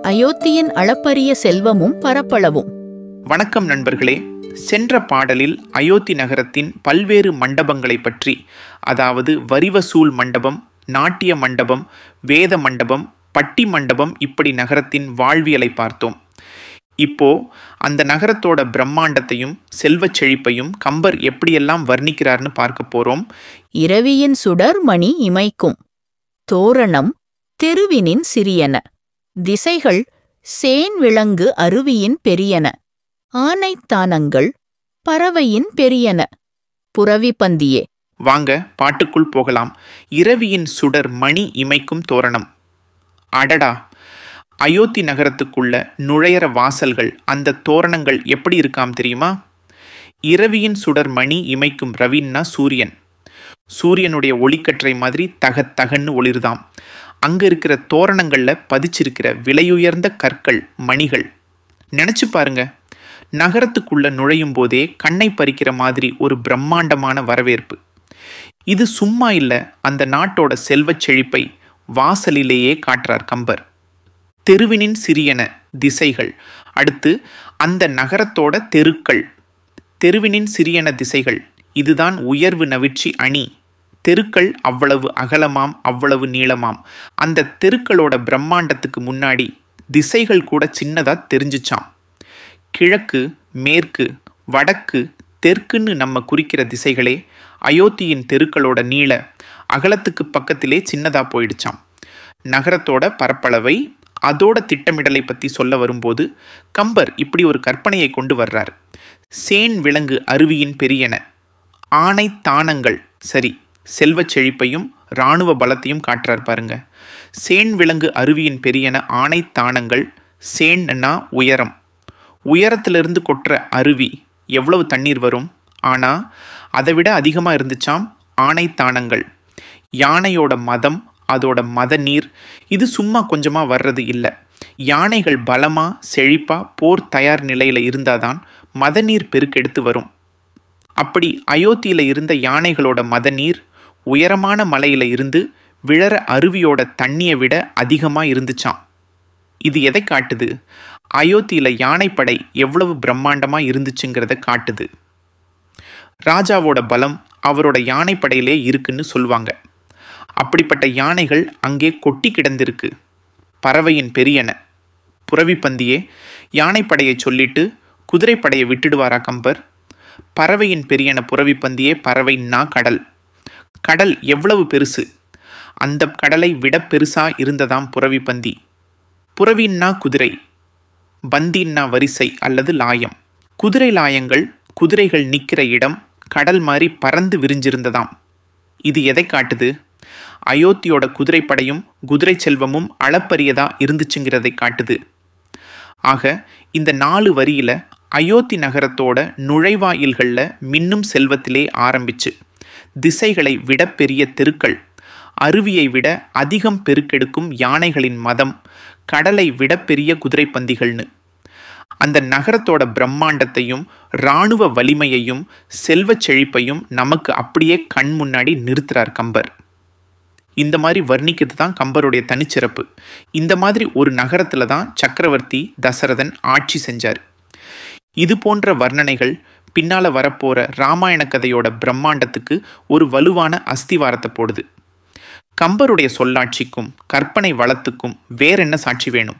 அயோத்தியின் அளப்பரிய செல்வமும் பரப்பளவும். வணக்கம் நண்பர்களே. சென்ற பாடலில் அயோத்தி நகரத்தின் பல்வேறு மண்டபங்களை பற்றி, அதாவது வரிவசூல் மண்டபம், நாட்டிய மண்டபம், வேத மண்டபம், பட்டி மண்டபம், இப்படி நகரத்தின் வாழ்வியலை பார்த்தோம். இப்போ அந்த நகரத்தோட பிரம்மாண்டத்தையும் செல்வச் செழிப்பையும் கம்பர் எப்படியெல்லாம் வர்ணிக்கிறார்னு பார்க்க போறோம். இரவியின் சுடர் மணி இமைக்கும் தோரணம் தெருவினின் சிறியன, திசைகள் சேன் விளங்கு அருவியின் பெரியன, ஆனைத்தானங்கள் பறவையின் பெரியன, புரவி பந்தியே. வாங்க பாட்டுக்குள் போகலாம். இரவியின் சுடர் மணி இமைக்கும் தோரணம். அடடா, அயோத்தி நகரத்துக்குள்ள நுழையிற வாசல்கள், அந்த தோரணங்கள் எப்படி இருக்காம் தெரியுமா? இரவியின் சுடர் மணி இமைக்கும். ரவின்னா சூரியன். சூரியனுடைய ஒளிக்கற்றை மாதிரி தகன்னு ஒளிர்தாம். அங்கே இருக்கிற தோரணங்களில் பதிச்சிருக்கிற விலையுயர்ந்த கற்கள், மணிகள். நினச்சி பாருங்க, நகரத்துக்குள்ள நுழையும் போதே கண்ணை பறிக்கிற மாதிரி ஒரு பிரம்மாண்டமான வரவேற்பு. இது சும்மா இல்லை, அந்த நாட்டோட செல்வச் செழிப்பை வாசலிலேயே காட்டுறார் கம்பர். தெருவினின் சிறியன, திசைகள். அடுத்து அந்த நகரத்தோட தெருக்கள். தெருவினின் சிறியன திசைகள், இதுதான் உயர்வு நவிற்சி அணி. தெருக்கள் அவ்வளவு அகலமாம், அவ்வளவு நீளமாம். அந்த தெருக்களோட பிரம்மாண்டத்துக்கு முன்னாடி திசைகள் கூட சின்னதா தெரிஞ்சிச்சாம். கிழக்கு, மேற்கு, வடக்கு, தெற்குன்னு நம்ம குறிக்கிற திசைகளே அயோத்தியின் தெருக்களோட நீள அகலத்துக்கு பக்கத்திலே சின்னதா போயிடுச்சாம். நகரத்தோட பரப்பளவை, அதோட திட்டமிடலை பற்றி சொல்ல வரும்போது கம்பர் இப்படி ஒரு கற்பனையை கொண்டு வர்றார். சேன் விலங்கு அருவியின் பெரியன, ஆனைத்தானங்கள். சரி, செல்வச் செழிப்பையும் இராணுவ பலத்தையும் காட்டுறார் பாருங்க. சேன் விலங்கு அருவியின் பெரியன ஆனைத்தானங்கள். சேன்னா உயரம். உயரத்திலிருந்து கொட்டுற அருவி எவ்வளவு தண்ணீர் வரும்? ஆனால் அதை விட அதிகமாக இருந்துச்சாம் ஆனைத்தானங்கள். யானையோட மதம், அதோட மத நீர், இது சும்மா கொஞ்சமாக வர்றது இல்லை. யானைகள் பலமாக செழிப்பாக போர் தயார் நிலையில் இருந்தாதான் மத நீர் பெருக்கெடுத்து வரும். அப்படி அயோத்தியில் இருந்த யானைகளோட மத நீர் உயரமான மலையில் இருந்து விழற அருவியோட தண்ணியை விட அதிகமாக இருந்துச்சாம். இது எதை காட்டுது? அயோத்தியில் யானைப்படை எவ்வளவு பிரம்மாண்டமாக இருந்துச்சுங்கிறத காட்டுது. ராஜாவோட பலம் அவரோட யானைப்படையிலே இருக்குன்னு சொல்லுவாங்க. அப்படிப்பட்ட யானைகள் அங்கே கொட்டி கிடந்திருக்கு. பறவையின் பெரியன. புரவி பந்தியே, யானைப்படையை சொல்லிட்டு குதிரைப்படையை விட்டுடுவாரா கம்பர்? பறவையின் பெரியன புரவி பந்தியே. பறவைன்னா கடல். கடல் எவ்வளவு பெருசு? அந்த கடலை விட பெருசா இருந்ததாம் புரவி பந்தி. புரவின்னா குதிரை, பந்தின்னா வரிசை அல்லது லாயம். குதிரை லாயங்கள், குதிரைகள் நிற்கிற இடம் கடல் மாதிரி பறந்து விரிஞ்சிருந்ததாம். இது எதை காட்டுது? அயோத்தியோட குதிரைப்படையும் குதிரை செல்வமும் அளப்பரியதா இருந்துச்சுங்கிறதை காட்டுது. ஆக இந்த 4 வரியில அயோத்தி நகரத்தோட நுழைவாயில்களில் மின்னும் செல்வத்திலே ஆரம்பிச்சு, திசைகளை விட பெரிய தெருக்கள், அருவியை விட அதிகம் பெருக்கெடுக்கும் யானைகளின் மதம், கடலை விட பெரிய குதிரை பந்திகள்னு அந்த நகரத்தோட பிரம்மாண்டத்தையும் இராணுவ வலிமையையும் செல்வச் செழிப்பையும் நமக்கு அப்படியே கண் முன்னாடி நிறுத்துறார் கம்பர். இந்த மாதிரி வர்ணிக்கிறது தான் கம்பருடைய தனிச்சிறப்பு. இந்த மாதிரி ஒரு நகரத்தில் தான் சக்கரவர்த்தி தசரதன் ஆட்சி செஞ்சார். இது போன்ற வர்ணனைகள் பின்னால் வரப்போகிற இராமாயண கதையோட பிரம்மாண்டத்துக்கு ஒரு வலுவான அஸ்திவாரத்தை போடுது. கம்பருடைய சொல்லாட்சிக்கும் கற்பனை வளத்துக்கும் வேற என்ன சாட்சி வேணும்?